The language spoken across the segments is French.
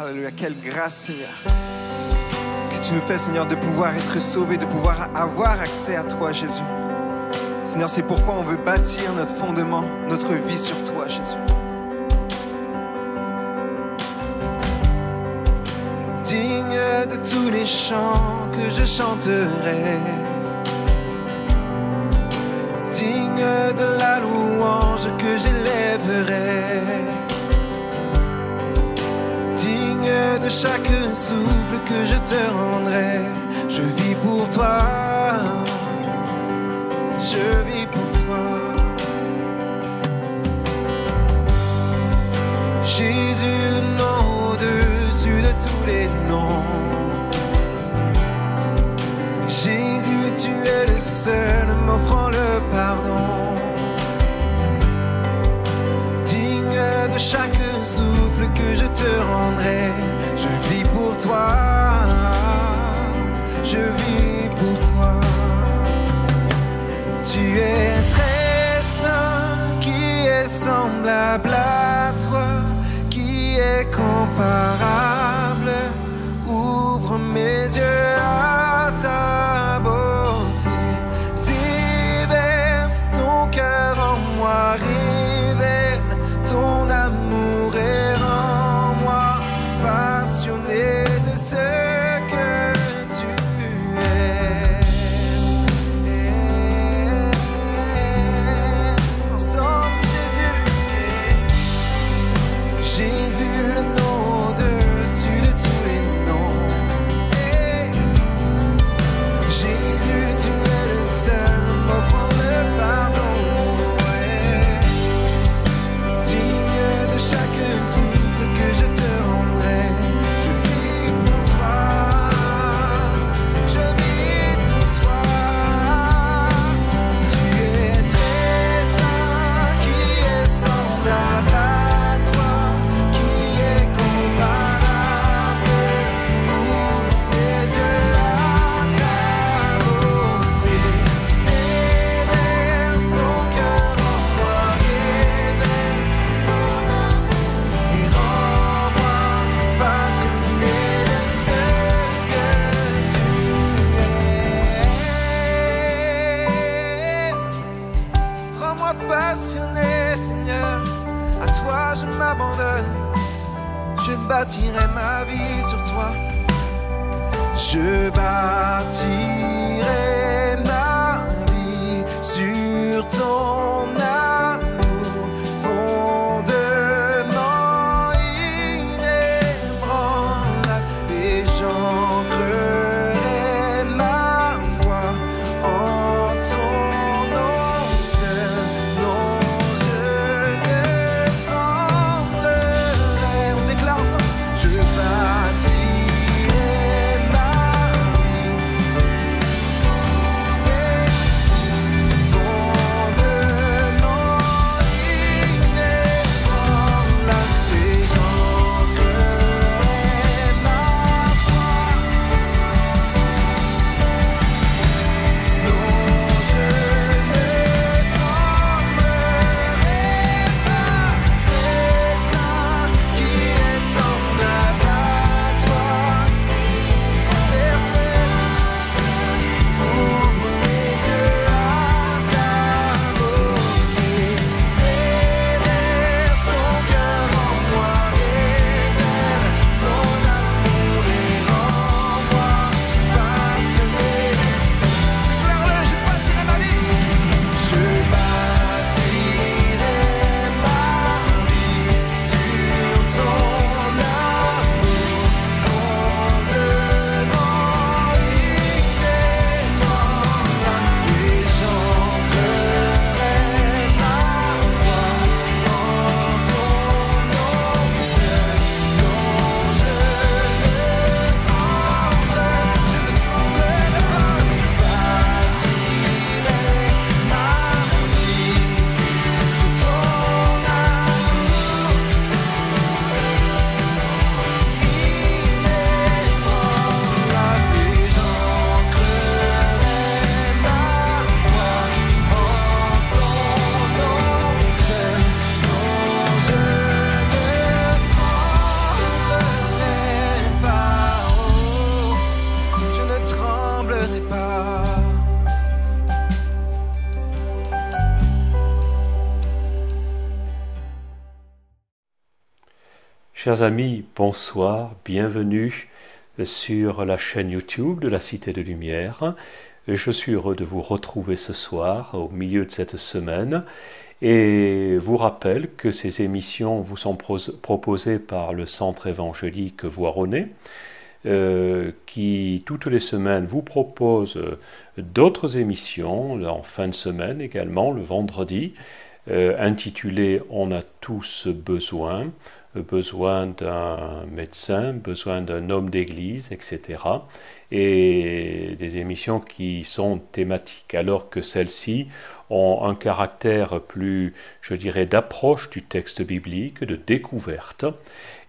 Alléluia, quelle grâce, Seigneur, que tu nous fais, Seigneur, de pouvoir être sauvés, de pouvoir avoir accès à toi, Jésus. Seigneur, c'est pourquoi on veut bâtir notre fondement, notre vie sur toi, Jésus. Digne de tous les chants que je chanterai, digne de la louange que j'élèverai, digne de chaque souffle que je te rendrai. Je vis pour toi, je vis pour toi. Jésus, le nom au-dessus de tous les noms. Jésus, tu es le seul m'offrant le pardon. Digne de chaque souffle que je te rendrai. Je vis pour toi, je vis pour toi. Tu es très saint, qui est semblable à toi, qui est comparable. Ouvre mes yeux à ta beauté, déverse ton cœur en moi, révèle ton amour et rends-moi passionné de ce que tu es. Ensemble, Jésus, Jésus, le nom au-dessus de tous les noms. Jésus, tu es le seul m'offrant le pardon. Digne de chaque souffle que je te rendrai. Je vis pour toi, je vis pour toi. Tu es très saint, qui est semblable à toi, qui est comparable. Ouvre mes yeux à ta beauté, déverse ton cœur en moi, révèle ton amour et rends-moi passionné de ce que tu es. Rends-moi passionné, Seigneur, à toi je m'abandonne. Je bâtirai ma vie sur toi. Je bâtirai ma vie sur ton amour, fondement inébranlable, et j'ancrerai ma foi en ton nom seul. Non, je ne tremblerai. On déclare ensemble. Je bâtirai ma vie sur ton Chers amis, bonsoir, bienvenue sur la chaîne YouTube de la Cité de Lumière. Je suis heureux de vous retrouver ce soir au milieu de cette semaine et vous rappelle que ces émissions vous sont proposées par le Centre évangélique Voironnais qui toutes les semaines vous propose d'autres émissions en fin de semaine également le vendredi intitulées On a tous besoin d'un médecin, besoin d'un homme d'église, etc. Et des émissions qui sont thématiques, alors que celles-ci ont un caractère plus, je dirais, d'approche du texte biblique, de découverte.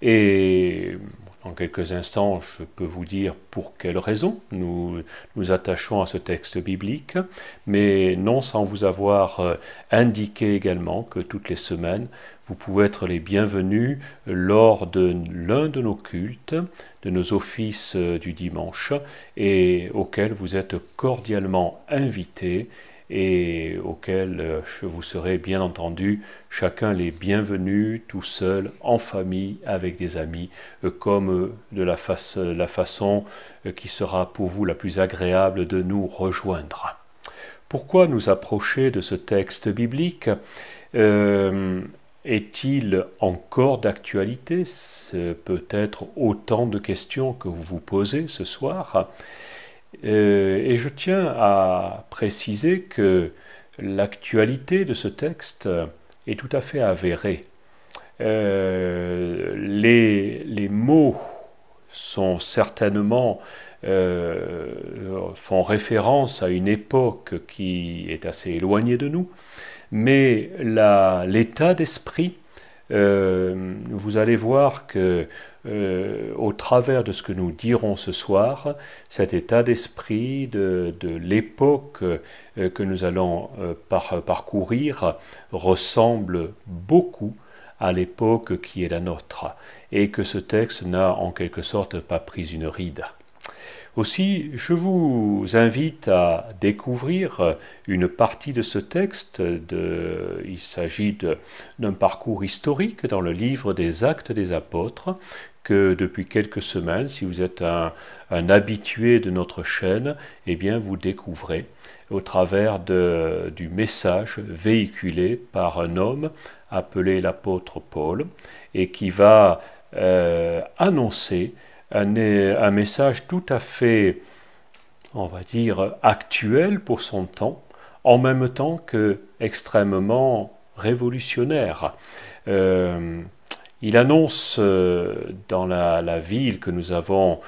Et en quelques instants, je peux vous dire pour quelles raisons nous nous attachons à ce texte biblique, mais non sans vous avoir indiqué également que toutes les semaines, vous pouvez être les bienvenus lors de l'un de nos cultes, de nos offices du dimanche, et auxquels vous êtes cordialement invités et auxquels vous serez bien entendu chacun les bienvenus, tout seul, en famille, avec des amis, comme de la façon qui sera pour vous la plus agréable de nous rejoindre. Pourquoi nous approcher de ce texte biblique est-il encore d'actualité? C'est peut-être autant de questions que vous vous posez ce soir. Et je tiens à préciser que l'actualité de ce texte est tout à fait avérée. Les mots sont certainement font référence à une époque qui est assez éloignée de nous, mais l'état d'esprit, vous allez voir que au travers de ce que nous dirons ce soir, cet état d'esprit de l'époque que nous allons parcourir ressemble beaucoup à l'époque qui est la nôtre, et que ce texte n'a en quelque sorte pas pris une ride. Aussi, je vous invite à découvrir une partie de ce texte. Il s'agit d'un parcours historique dans le livre des Actes des Apôtres, que depuis quelques semaines, si vous êtes un habitué de notre chaîne, eh bien vous découvrez au travers du message véhiculé par un homme appelé l'apôtre Paul, et qui va annoncer un message tout à fait, on va dire, actuel pour son temps, en même temps que extrêmement révolutionnaire. Il annonce dans la ville que nous avons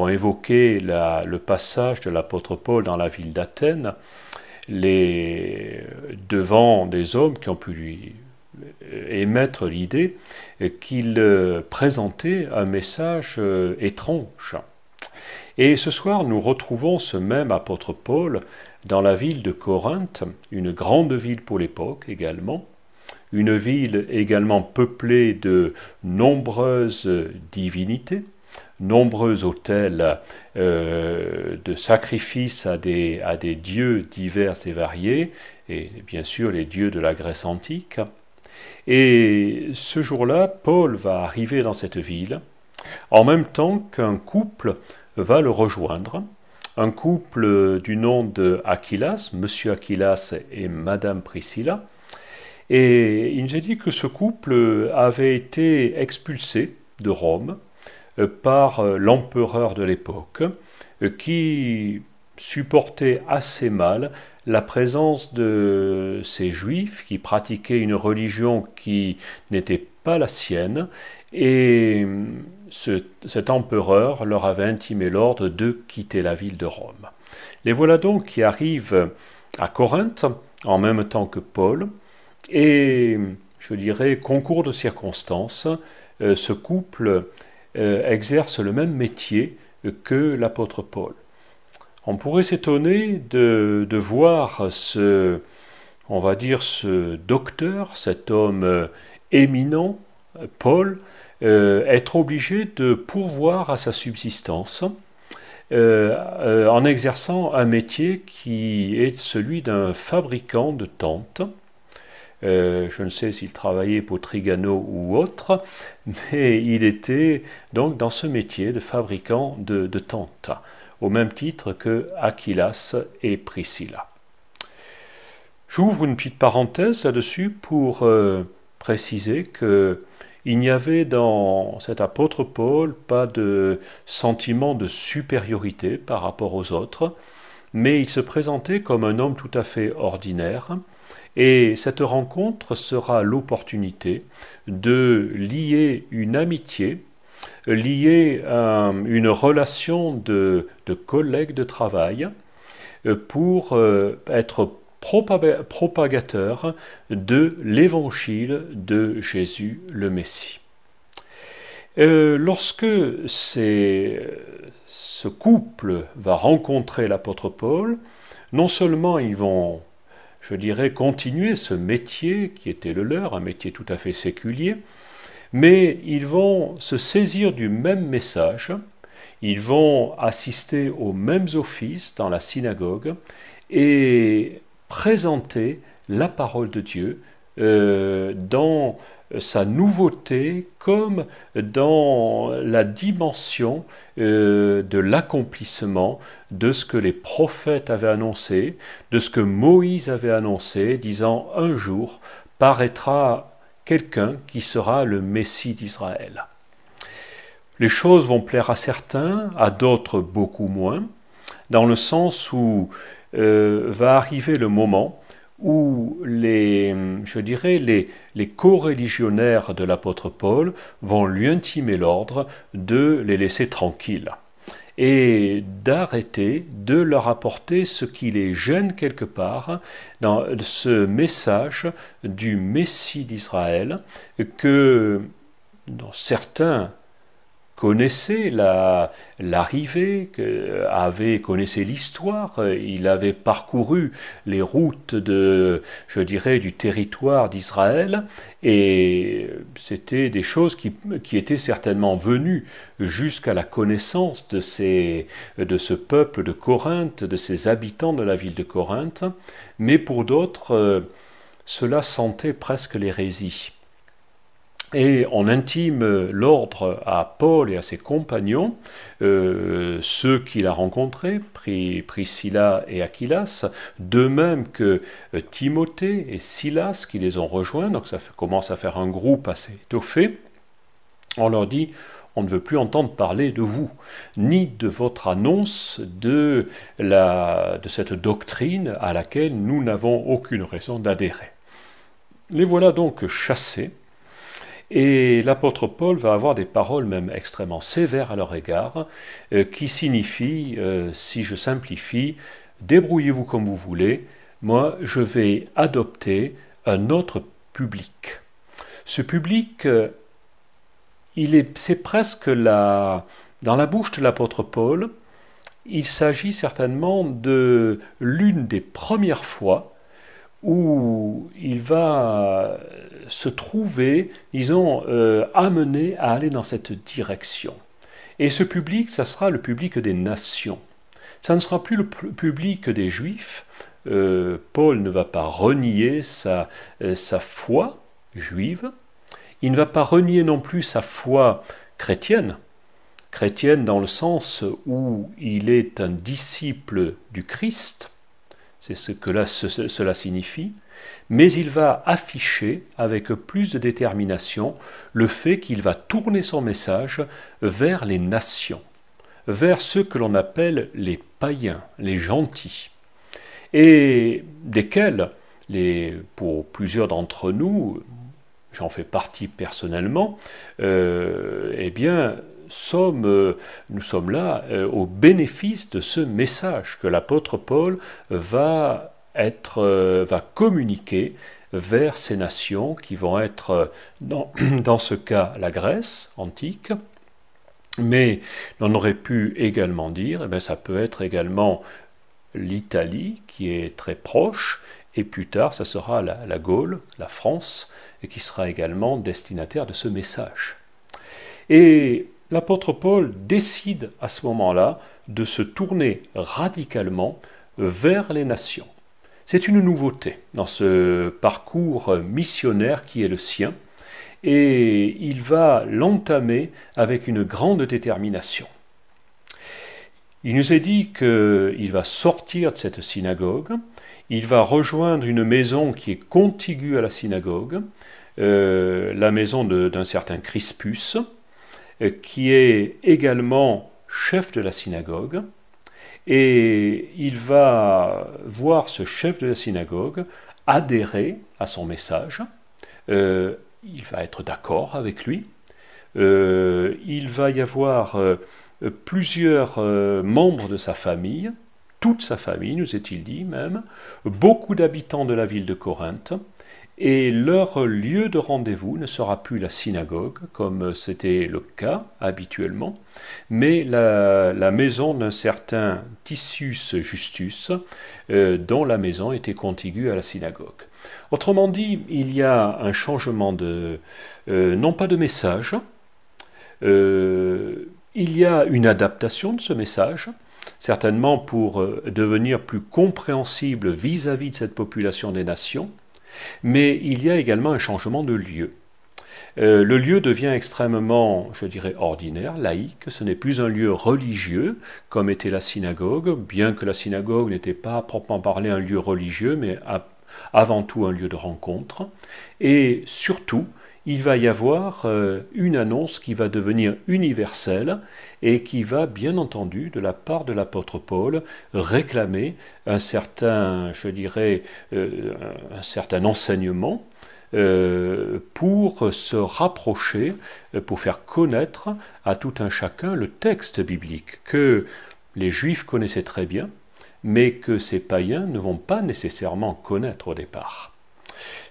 évoqué le passage de l'apôtre Paul dans la ville d'Athènes, devant des hommes qui ont pu lui émettre l'idée qu'il présentait un message étrange. Et ce soir, nous retrouvons ce même apôtre Paul dans la ville de Corinthe, une grande ville pour l'époque également, une ville également peuplée de nombreuses divinités, nombreux autels de sacrifices à des dieux divers et variés, et bien sûr les dieux de la Grèce antique. Et ce jour-là, Paul va arriver dans cette ville, en même temps qu'un couple va le rejoindre, un couple du nom de Aquilas, Monsieur Aquilas et Madame Priscilla. Et il nous est dit que ce couple avait été expulsé de Rome par l'empereur de l'époque, qui supportait assez mal la présence de ces Juifs qui pratiquaient une religion qui n'était pas la sienne, et cet empereur leur avait intimé l'ordre de quitter la ville de Rome. Les voilà donc qui arrivent à Corinthe en même temps que Paul, et je dirais, concours de circonstances, ce couple exerce le même métier que l'apôtre Paul. On pourrait s'étonner de voir ce docteur, cet homme éminent, Paul, être obligé de pourvoir à sa subsistance en exerçant un métier qui est celui d'un fabricant de tentes, Je ne sais s'il travaillait pour Trigano ou autre, mais il était donc dans ce métier de fabricant de tentes, au même titre que Aquilas et Priscilla. J'ouvre une petite parenthèse là-dessus pour préciser qu'il n'y avait dans cet apôtre Paul pas de sentiment de supériorité par rapport aux autres, mais il se présentait comme un homme tout à fait ordinaire, et cette rencontre sera l'opportunité de lier une amitié, lier une relation de collègues de travail pour être propagateur de l'évangile de Jésus le Messie. Lorsque ce couple va rencontrer l'apôtre Paul, non seulement ils vont, je dirais, continuer ce métier qui était le leur, un métier tout à fait séculier, mais ils vont se saisir du même message, ils vont assister aux mêmes offices dans la synagogue et présenter la parole de Dieu dans sa nouveauté comme dans la dimension de l'accomplissement de ce que les prophètes avaient annoncé, de ce que Moïse avait annoncé, disant « Un jour paraîtra quelqu'un qui sera le Messie d'Israël ». Les choses vont plaire à certains, à d'autres beaucoup moins, dans le sens où va arriver le moment où les co-religionnaires de l'apôtre Paul vont lui intimer l'ordre de les laisser tranquilles et d'arrêter de leur apporter ce qui les gêne quelque part dans ce message du Messie d'Israël que certains connaissait l'arrivée, connaissait l'histoire, il avait parcouru les routes du territoire d'Israël, et c'était des choses qui étaient certainement venues jusqu'à la connaissance de ce peuple de Corinthe, de ces habitants de la ville de Corinthe, mais pour d'autres, cela sentait presque l'hérésie. Et on intime l'ordre à Paul et à ses compagnons, ceux qu'il a rencontrés, Priscilla et Aquilas, de même que Timothée et Silas qui les ont rejoints, donc ça commence à faire un groupe assez étoffé. On leur dit, on ne veut plus entendre parler de vous, ni de votre annonce de cette doctrine à laquelle nous n'avons aucune raison d'adhérer. Les voilà donc chassés. Et l'apôtre Paul va avoir des paroles même extrêmement sévères à leur égard, qui signifient, si je simplifie, débrouillez-vous comme vous voulez, moi je vais adopter un autre public. Ce public, c'est presque dans la bouche de l'apôtre Paul, il s'agit certainement de l'une des premières fois où il va se trouver, disons, amené à aller dans cette direction. Et ce public, ça sera le public des nations. Ça ne sera plus le public des Juifs. Paul ne va pas renier sa foi juive. Il ne va pas renier non plus sa foi chrétienne. Chrétienne dans le sens où il est un disciple du Christ. C'est ce que cela signifie, mais il va afficher avec plus de détermination le fait qu'il va tourner son message vers les nations, vers ceux que l'on appelle les païens, les gentils, et desquels, pour plusieurs d'entre nous, j'en fais partie personnellement, nous sommes là au bénéfice de ce message que l'apôtre Paul va communiquer vers ces nations qui vont être, dans ce cas, la Grèce antique, mais on aurait pu également dire, ça peut être également l'Italie qui est très proche, et plus tard, ça sera la Gaule, la France, et qui sera également destinataire de ce message. Et l'apôtre Paul décide à ce moment-là de se tourner radicalement vers les nations. C'est une nouveauté dans ce parcours missionnaire qui est le sien, et il va l'entamer avec une grande détermination. Il nous est dit qu'il va sortir de cette synagogue, il va rejoindre une maison qui est contiguë à la synagogue, la maison d'un certain Crispus, qui est également chef de la synagogue, et il va voir ce chef de la synagogue adhérer à son message, il va être d'accord avec lui, il va y avoir plusieurs membres de sa famille, toute sa famille, nous est-il dit même, beaucoup d'habitants de la ville de Corinthe, et leur lieu de rendez-vous ne sera plus la synagogue, comme c'était le cas habituellement, mais la maison d'un certain Titius Justus, dont la maison était contiguë à la synagogue. Autrement dit, il y a un changement non pas de message, il y a une adaptation de ce message, certainement pour devenir plus compréhensible vis-à-vis de cette population des nations, mais il y a également un changement de lieu. Le lieu devient extrêmement, je dirais, ordinaire, laïque. Ce n'est plus un lieu religieux, comme était la synagogue, bien que la synagogue n'était pas à proprement parler un lieu religieux, mais avant tout un lieu de rencontre. Et surtout, il va y avoir une annonce qui va devenir universelle et qui va, bien entendu, de la part de l'apôtre Paul, réclamer un certain, je dirais, un certain enseignement pour se rapprocher, pour faire connaître à tout un chacun le texte biblique que les Juifs connaissaient très bien, mais que ces païens ne vont pas nécessairement connaître au départ.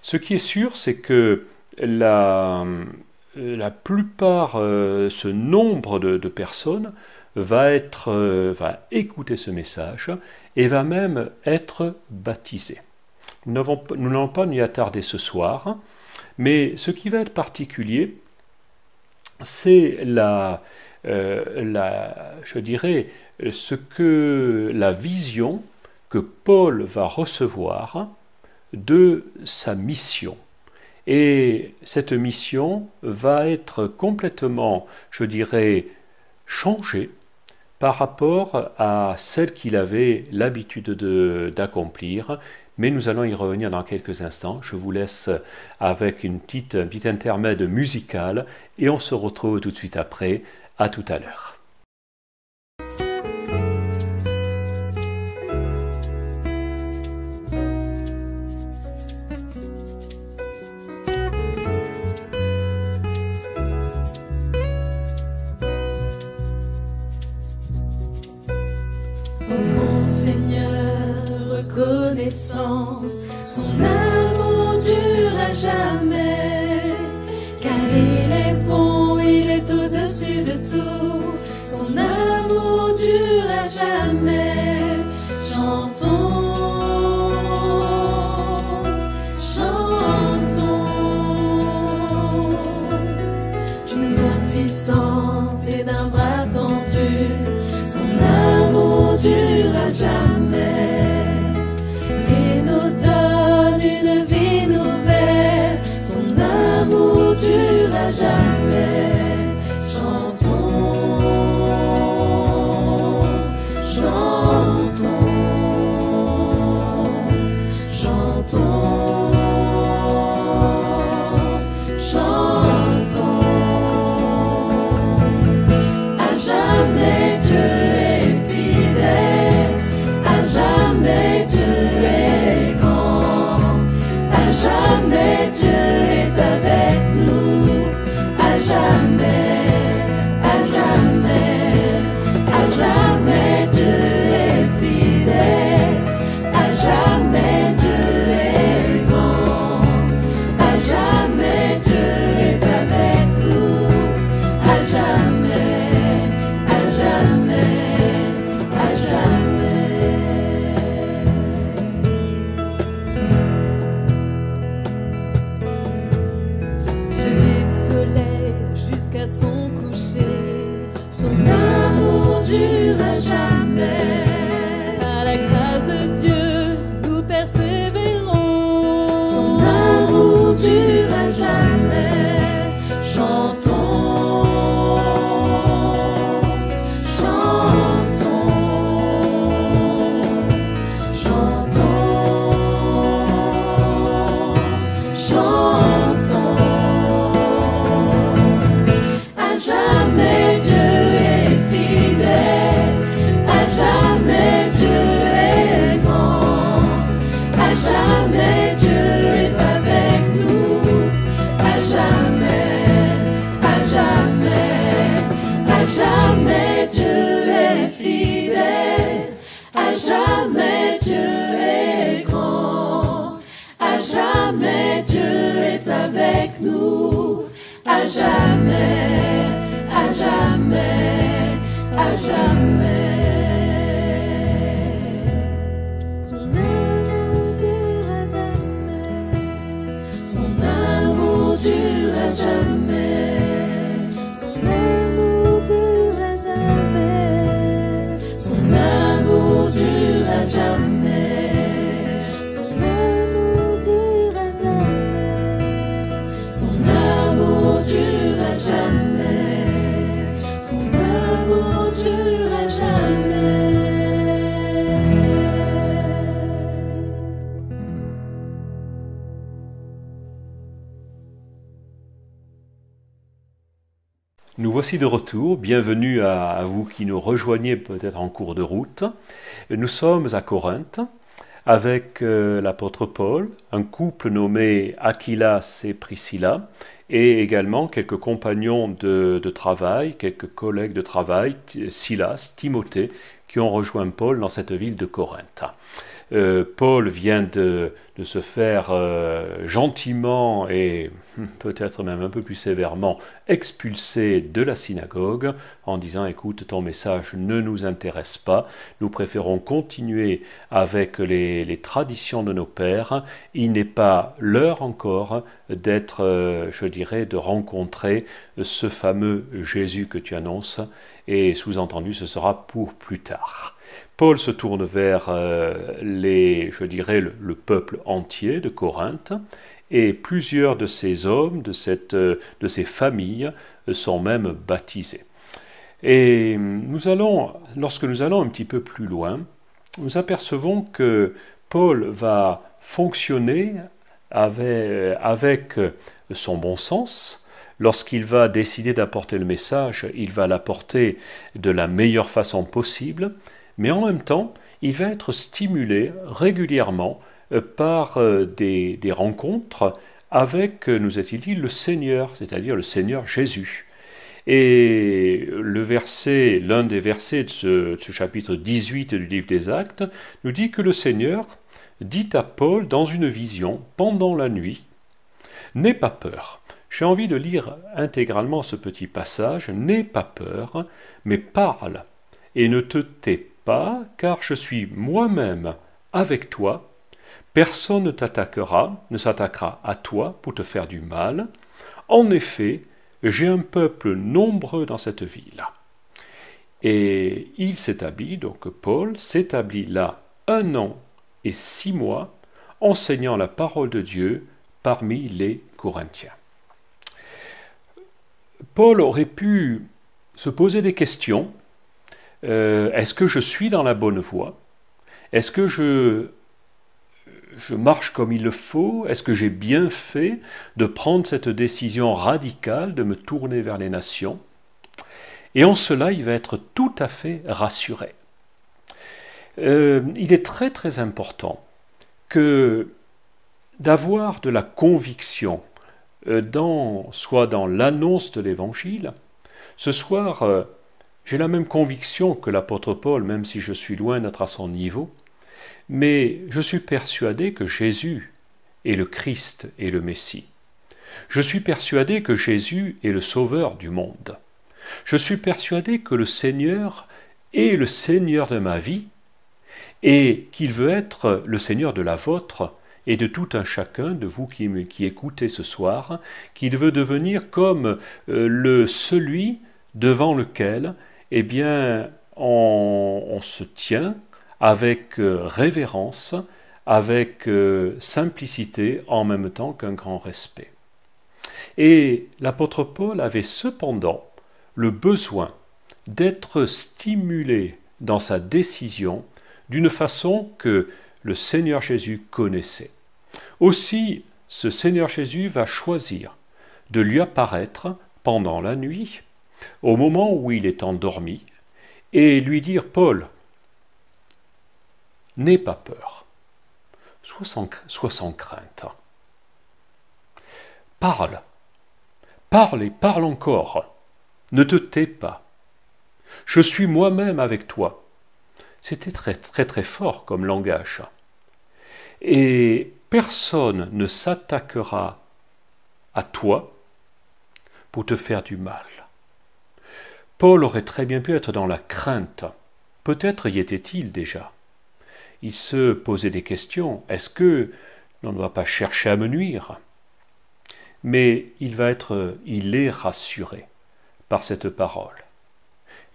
Ce qui est sûr, c'est que la plupart, ce nombre de personnes va écouter ce message et va même être baptisé. Nous n'allons pas nous y attarder ce soir, mais ce qui va être particulier, c'est je dirais, la vision que Paul va recevoir de sa mission. Et cette mission va être complètement, je dirais, changée par rapport à celle qu'il avait l'habitude d'accomplir. Mais nous allons y revenir dans quelques instants. Je vous laisse avec un petit intermède musical et on se retrouve tout de suite après. À tout à l'heure. Son amour dure à jamais, car il est bon, il est au-dessus de tout. Son amour dure à jamais. Chantons, chantons, d'une voix puissante et d'un bras tendu. Son amour dure à jamais. Dure à jamais. Chantons, chantons, chantons, chantons. À jamais Dieu est fidèle, à jamais Dieu est grand, à jamais Dieu est avec nous, à jamais, à jamais, à jamais Dieu est fidèle, à jamais Dieu est grand, à jamais Dieu est avec nous, à jamais, à jamais, à jamais. Jusqu'à son coucher, son amour dure à jamais. Par la grâce de Dieu, nous persévérons. Nous voici de retour, bienvenue à vous qui nous rejoignez peut-être en cours de route. Nous sommes à Corinthe avec l'apôtre Paul, un couple nommé Aquilas et Priscilla, et également quelques compagnons de travail, quelques collègues de travail, Silas, Timothée, qui ont rejoint Paul dans cette ville de Corinthe. Paul vient de se faire gentiment et peut-être même un peu plus sévèrement expulser de la synagogue en disant « Écoute, ton message ne nous intéresse pas, nous préférons continuer avec les traditions de nos pères, il n'est pas l'heure encore d'être, je dirais, de rencontrer ce fameux Jésus que tu annonces et sous-entendu ce sera pour plus tard ». Paul se tourne vers le peuple entier de Corinthe, et plusieurs de ces hommes, de ces familles, sont même baptisés. Et lorsque nous allons un petit peu plus loin, nous apercevons que Paul va fonctionner avec son bon sens. Lorsqu'il va décider d'apporter le message, il va l'apporter de la meilleure façon possible, mais en même temps, il va être stimulé régulièrement par des rencontres avec, nous est-il dit, le Seigneur, c'est-à-dire le Seigneur Jésus. Et l'un des versets de ce chapitre 18 du livre des Actes nous dit que le Seigneur dit à Paul dans une vision pendant la nuit « N'aie pas peur ». J'ai envie de lire intégralement ce petit passage « N'aie pas peur, mais parle et ne te tais pas, car je suis moi-même avec toi. Personne ne s'attaquera à toi pour te faire du mal. En effet, j'ai un peuple nombreux dans cette ville. » Et il s'établit, donc Paul s'établit là 1 an et 6 mois, enseignant la parole de Dieu parmi les Corinthiens. Paul aurait pu se poser des questions. Est-ce que je suis dans la bonne voie? Est-ce que je marche comme il le faut? Est-ce que j'ai bien fait de prendre cette décision radicale de me tourner vers les nations? Et en cela, il va être tout à fait rassuré. Il est très très important d'avoir de la conviction soit dans l'annonce de l'Évangile. Ce soir, j'ai la même conviction que l'apôtre Paul, même si je suis loin d'être à son niveau, mais je suis persuadé que Jésus est le Christ et le Messie. Je suis persuadé que Jésus est le Sauveur du monde. Je suis persuadé que le Seigneur est le Seigneur de ma vie et qu'il veut être le Seigneur de la vôtre et de tout un chacun de vous qui écoutez ce soir, qu'il veut devenir comme celui devant lequel eh bien, on se tient avec révérence, avec simplicité, en même temps qu'un grand respect. Et l'apôtre Paul avait cependant le besoin d'être stimulé dans sa décision d'une façon que le Seigneur Jésus connaissait. Aussi, ce Seigneur Jésus va choisir de lui apparaître pendant la nuit, au moment où il est endormi, et lui dire « Paul, n'aie pas peur, sois sans crainte. Parle et parle encore, ne te tais pas. Je suis moi-même avec toi. » C'était très très très fort comme langage. Et personne ne s'attaquera à toi pour te faire du mal. Paul aurait très bien pu être dans la crainte. Peut-être y était-il déjà. Il se posait des questions. Est-ce que l'on ne va pas chercher à me nuire? Mais il est rassuré par cette parole.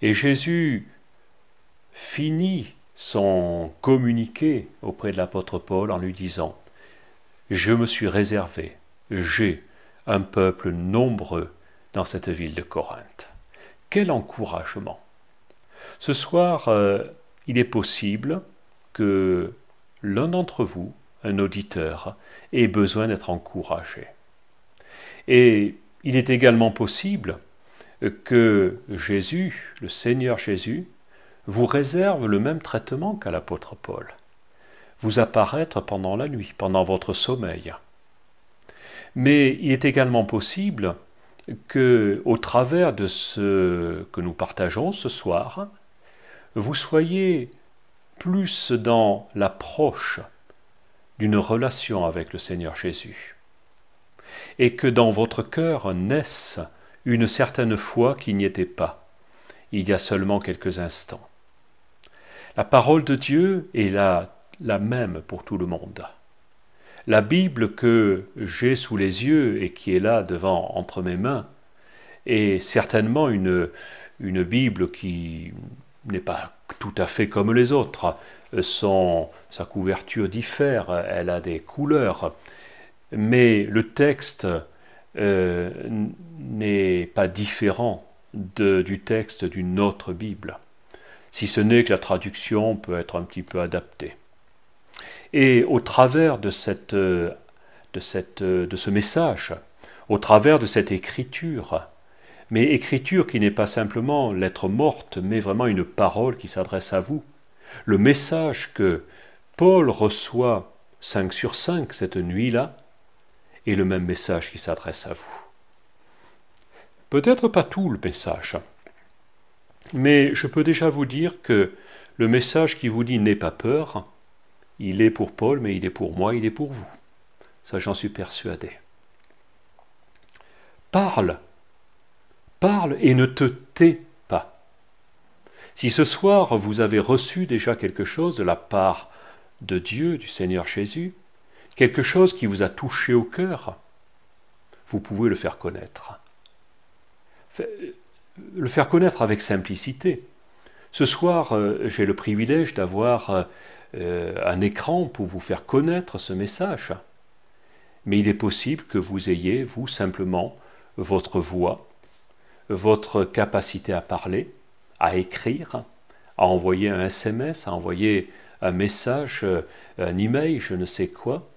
Et Jésus finit son communiqué auprès de l'apôtre Paul en lui disant « Je me suis réservé, j'ai un peuple nombreux dans cette ville de Corinthe. » Quel encouragement! Ce soir, il est possible que l'un d'entre vous, un auditeur, ait besoin d'être encouragé. Et il est également possible que Jésus, le Seigneur Jésus, vous réserve le même traitement qu'à l'apôtre Paul. Vous apparaître pendant la nuit, pendant votre sommeil. Mais il est également possible que, au travers de ce que nous partageons ce soir, vous soyez plus dans l'approche d'une relation avec le Seigneur Jésus, et que dans votre cœur naisse une certaine foi qui n'y était pas, il y a seulement quelques instants. La parole de Dieu est la même pour tout le monde. La Bible que j'ai sous les yeux et qui est là devant entre mes mains est certainement une Bible qui n'est pas tout à fait comme les autres. Sa couverture diffère, elle a des couleurs, mais le texte n'est pas différent du texte d'une autre Bible, si ce n'est que la traduction peut être un petit peu adaptée. Et au travers de ce message, au travers de cette écriture, mais écriture qui n'est pas simplement lettre morte, mais vraiment une parole qui s'adresse à vous, le message que Paul reçoit 5 sur 5 cette nuit-là est le même message qui s'adresse à vous. Peut-être pas tout le message, mais je peux déjà vous dire que le message qui vous dit « n'aie pas peur », il est pour Paul, mais il est pour moi, il est pour vous. Ça, j'en suis persuadé. Parle et ne te tais pas. Si ce soir vous avez reçu déjà quelque chose de la part de Dieu, du Seigneur Jésus, quelque chose qui vous a touché au cœur, vous pouvez le faire connaître. Le faire connaître avec simplicité. Ce soir, j'ai le privilège d'avoir un écran pour vous faire connaître ce message. Mais il est possible que vous ayez, vous, simplement, votre voix, votre capacité à parler, à écrire, à envoyer un SMS, à envoyer un message, un email, je ne sais quoi,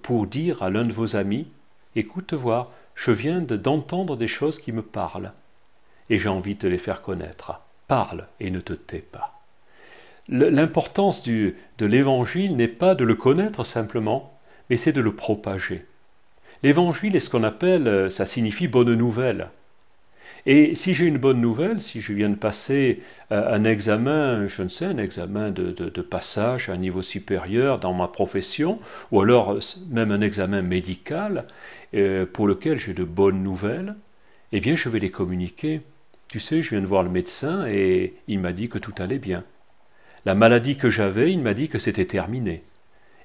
pour dire à l'un de vos amis, « Écoute, voir, je viens d'entendre des choses qui me parlent, et j'ai envie de te les faire connaître. Parle et ne te tais pas. » L'importance de l'Évangile n'est pas de le connaître simplement, mais c'est de le propager. L'Évangile est ce qu'on appelle, ça signifie bonne nouvelle. Et si j'ai une bonne nouvelle, si je viens de passer un examen, je ne sais, un examen de passage à un niveau supérieur dans ma profession, ou alors même un examen médical pour lequel j'ai de bonnes nouvelles, eh bien je vais les communiquer. Tu sais, je viens de voir le médecin et il m'a dit que tout allait bien. La maladie que j'avais, il m'a dit que c'était terminé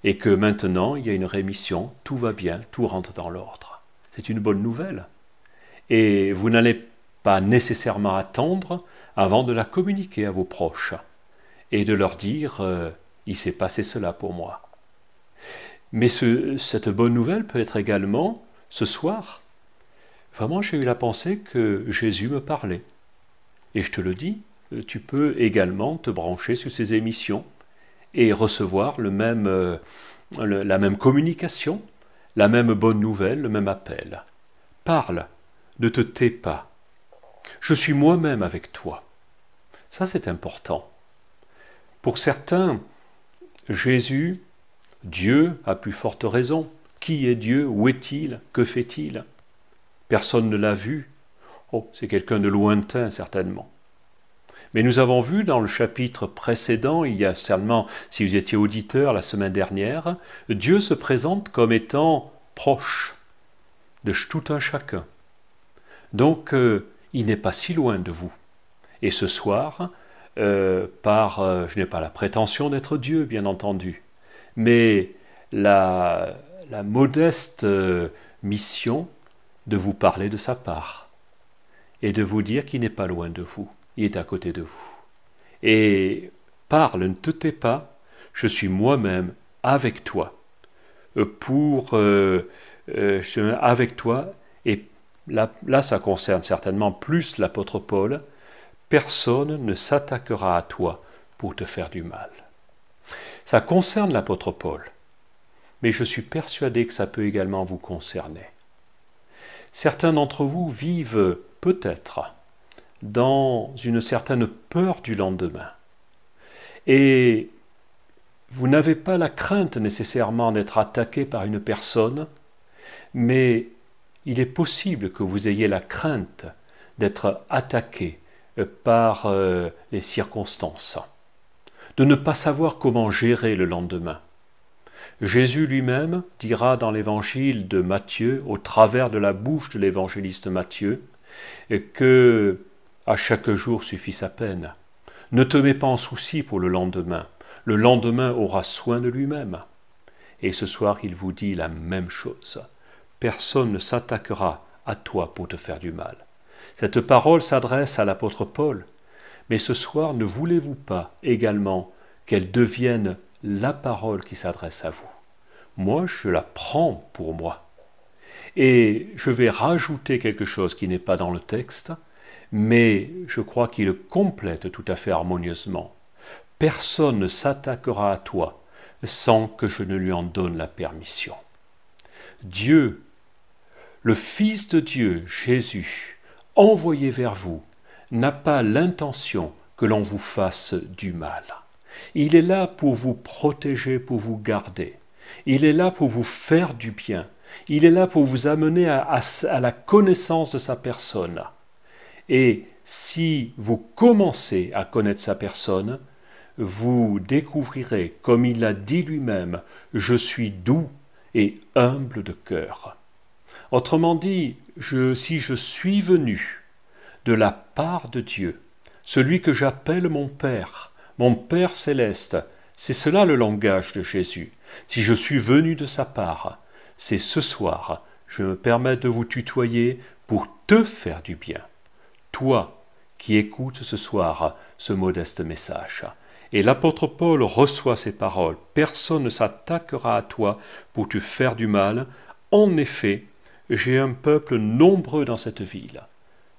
et que maintenant il y a une rémission, tout va bien, tout rentre dans l'ordre. C'est une bonne nouvelle. Et vous n'allez pas nécessairement attendre avant de la communiquer à vos proches et de leur dire « il s'est passé cela pour moi ». Mais cette bonne nouvelle peut être également, ce soir, vraiment j'ai eu la pensée que Jésus me parlait. Et je te le dis, tu peux également te brancher sur ces émissions et recevoir la même communication, la même bonne nouvelle, le même appel. Parle, ne te tais pas. Je suis moi-même avec toi. Ça, c'est important. Pour certains, Jésus, Dieu, a plus forte raison. Qui est Dieu? Où est-il? Que fait-il? Personne ne l'a vu. Oh, c'est quelqu'un de lointain, certainement. Mais nous avons vu dans le chapitre précédent, il y a seulement, si vous étiez auditeur la semaine dernière, Dieu se présente comme étant proche de tout un chacun. Donc, il n'est pas si loin de vous. Et ce soir, je n'ai pas la prétention d'être Dieu, bien entendu, mais la modeste mission de vous parler de sa part et de vous dire qu'il n'est pas loin de vous, il est à côté de vous. Et parle, ne te tais pas, je suis moi-même avec toi, avec toi, et là ça concerne certainement plus l'apôtre Paul, personne ne s'attaquera à toi pour te faire du mal. Ça concerne l'apôtre Paul, mais je suis persuadé que ça peut également vous concerner. Certains d'entre vous vivent peut-être dans une certaine peur du lendemain. Et vous n'avez pas la crainte nécessairement d'être attaqué par une personne, mais il est possible que vous ayez la crainte d'être attaqué par les circonstances, de ne pas savoir comment gérer le lendemain. Jésus lui-même dira dans l'évangile de Matthieu, au travers de la bouche de l'évangéliste Matthieu, que à chaque jour suffit sa peine. Ne te mets pas en souci pour le lendemain aura soin de lui-même. Et ce soir, il vous dit la même chose. Personne ne s'attaquera à toi pour te faire du mal. Cette parole s'adresse à l'apôtre Paul, mais ce soir, ne voulez-vous pas également qu'elle devienne la parole qui s'adresse à vous? Moi, je la prends pour moi. Et je vais rajouter quelque chose qui n'est pas dans le texte, mais je crois qu'il complète tout à fait harmonieusement. Personne ne s'attaquera à toi sans que je ne lui en donne la permission. Dieu, le Fils de Dieu, Jésus, envoyé vers vous, n'a pas l'intention que l'on vous fasse du mal. Il est là pour vous protéger, pour vous garder. Il est là pour vous faire du bien. Il est là pour vous amener à la connaissance de sa personne. Et si vous commencez à connaître sa personne, vous découvrirez, comme il l'a dit lui-même, « Je suis doux et humble de cœur ». Autrement dit, si je suis venu de la part de Dieu, celui que j'appelle mon Père céleste, c'est cela le langage de Jésus. Si je suis venu de sa part, c'est ce soir, je me permets de vous tutoyer pour te faire du bien. Toi qui écoutes ce soir ce modeste message. Et l'apôtre Paul reçoit ces paroles. Personne ne s'attaquera à toi pour te faire du mal. En effet, j'ai un peuple nombreux dans cette ville.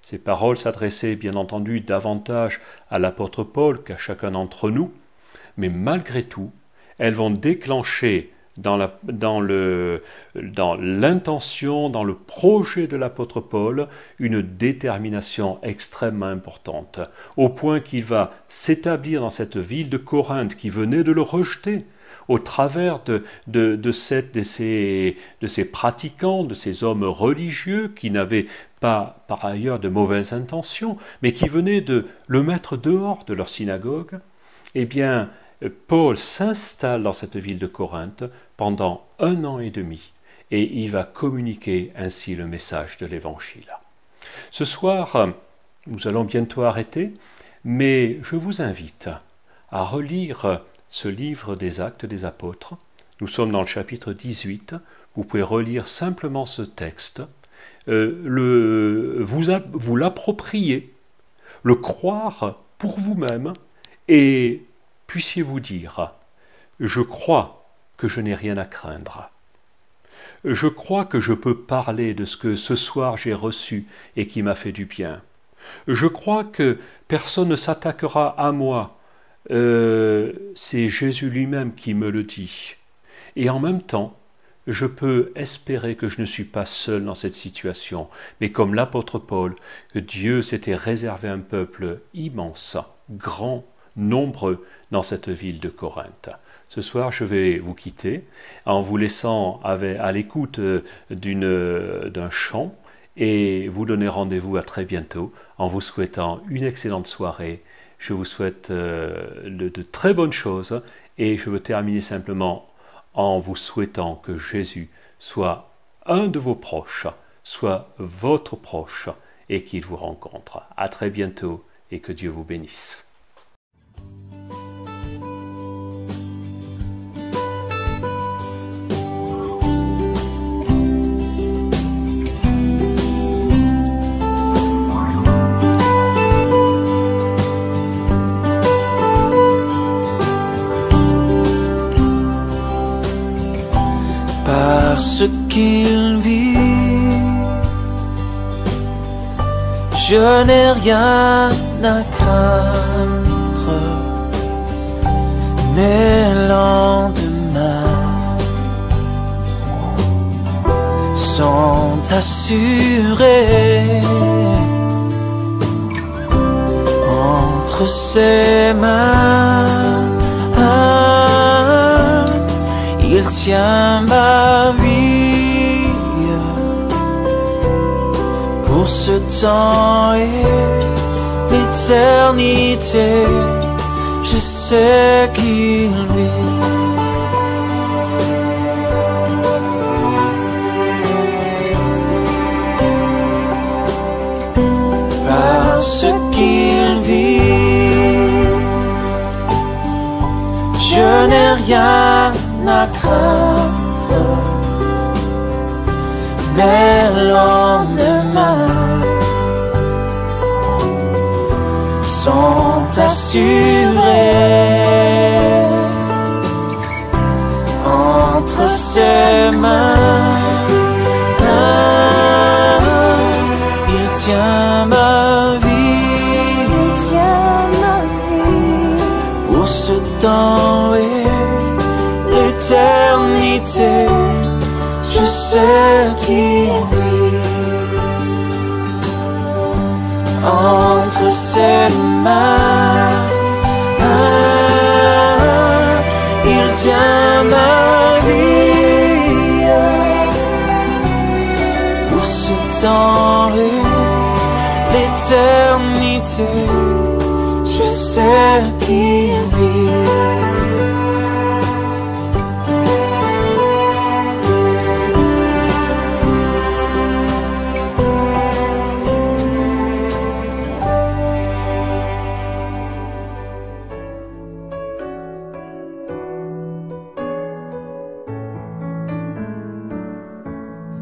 Ces paroles s'adressaient bien entendu davantage à l'apôtre Paul qu'à chacun d'entre nous, mais malgré tout, elles vont déclencher dans l'intention, dans le projet de l'apôtre Paul, une détermination extrêmement importante, au point qu'il va s'établir dans cette ville de Corinthe qui venait de le rejeter, au travers de ces pratiquants, de ces hommes religieux qui n'avaient pas par ailleurs de mauvaises intentions, mais qui venaient de le mettre dehors de leur synagogue. Eh bien, Paul s'installe dans cette ville de Corinthe pendant 1 an et demi et il va communiquer ainsi le message de l'Évangile. Ce soir, nous allons bientôt arrêter, mais je vous invite à relire ce livre des Actes des Apôtres. Nous sommes dans le chapitre 18, vous pouvez relire simplement ce texte, vous l'approprier, le croire pour vous-même et puissiez-vous dire « Je crois que je n'ai rien à craindre. Je crois que je peux parler de ce que ce soir j'ai reçu et qui m'a fait du bien. Je crois que personne ne s'attaquera à moi. C'est Jésus lui-même qui me le dit. Et en même temps, je peux espérer que je ne suis pas seul dans cette situation, mais comme l'apôtre Paul, que Dieu s'était réservé un peuple immense, grand, nombreux dans cette ville de Corinthe. Ce soir, je vais vous quitter en vous laissant à l'écoute d'un chant et vous donner rendez-vous à très bientôt en vous souhaitant une excellente soirée. Je vous souhaite de très bonnes choses et je veux terminer simplement en vous souhaitant que Jésus soit un de vos proches, soit votre proche et qu'il vous rencontre. À très bientôt et que Dieu vous bénisse. Parce qu'il vit, je n'ai rien à craindre, mes lendemains sont assurés. entre ses mains. Il tient ma vie pour ce temps et l'éternité. Je sais qu'il vit. Parce qu'il vit, je n'ai rien à craindre, mes lendemains sont assurés entre ses mains. Il tient ma vie, pour ce temps et l'éternité. Je sais qu'il vit entre ses mains. Il tient ma vie pour ce temps et l'éternité. Je sais qu'il vit.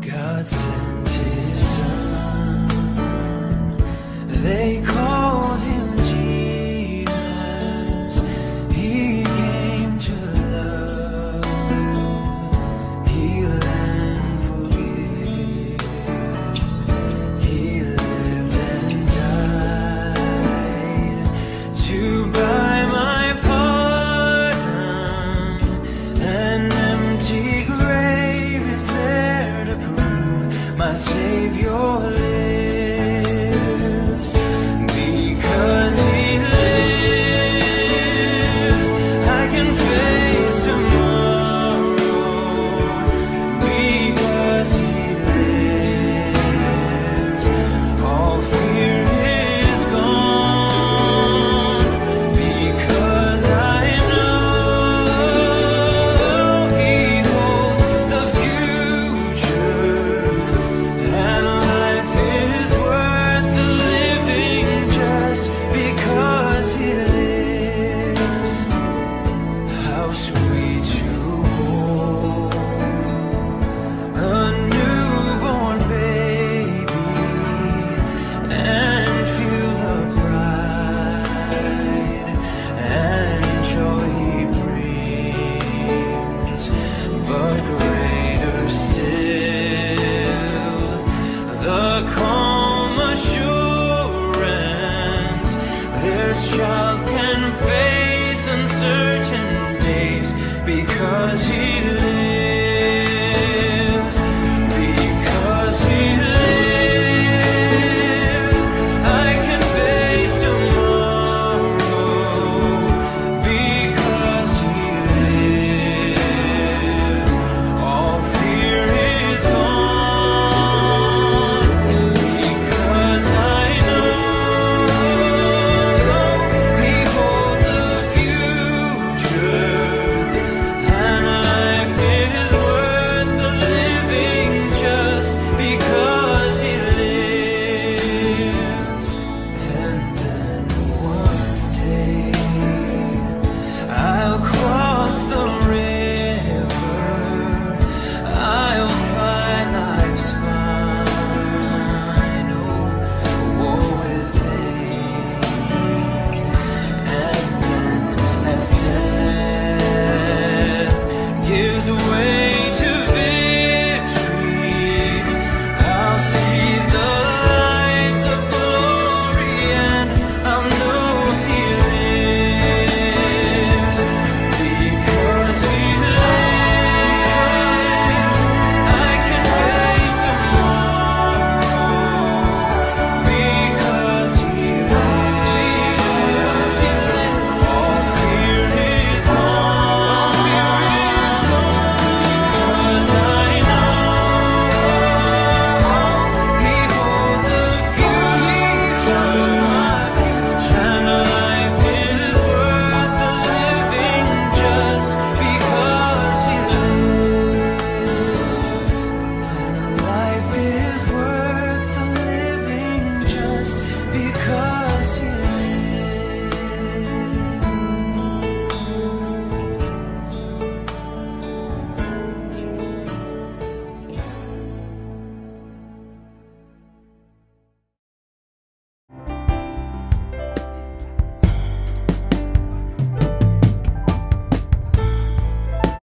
God sent his son, they called him Jesus. He came to love, heal and forgive. He lived and died to buy my pardon. An empty grave is there to prove my Savior lives. Because he lives, I can face tomorrow. Because he lives, all fear is gone. Because I know he holds the future, and life is worth the living just because he lives. How sweet to hold a newborn baby and feel the pride and joy he brings. But greater still, the calm assurance this child can face uncertain days because he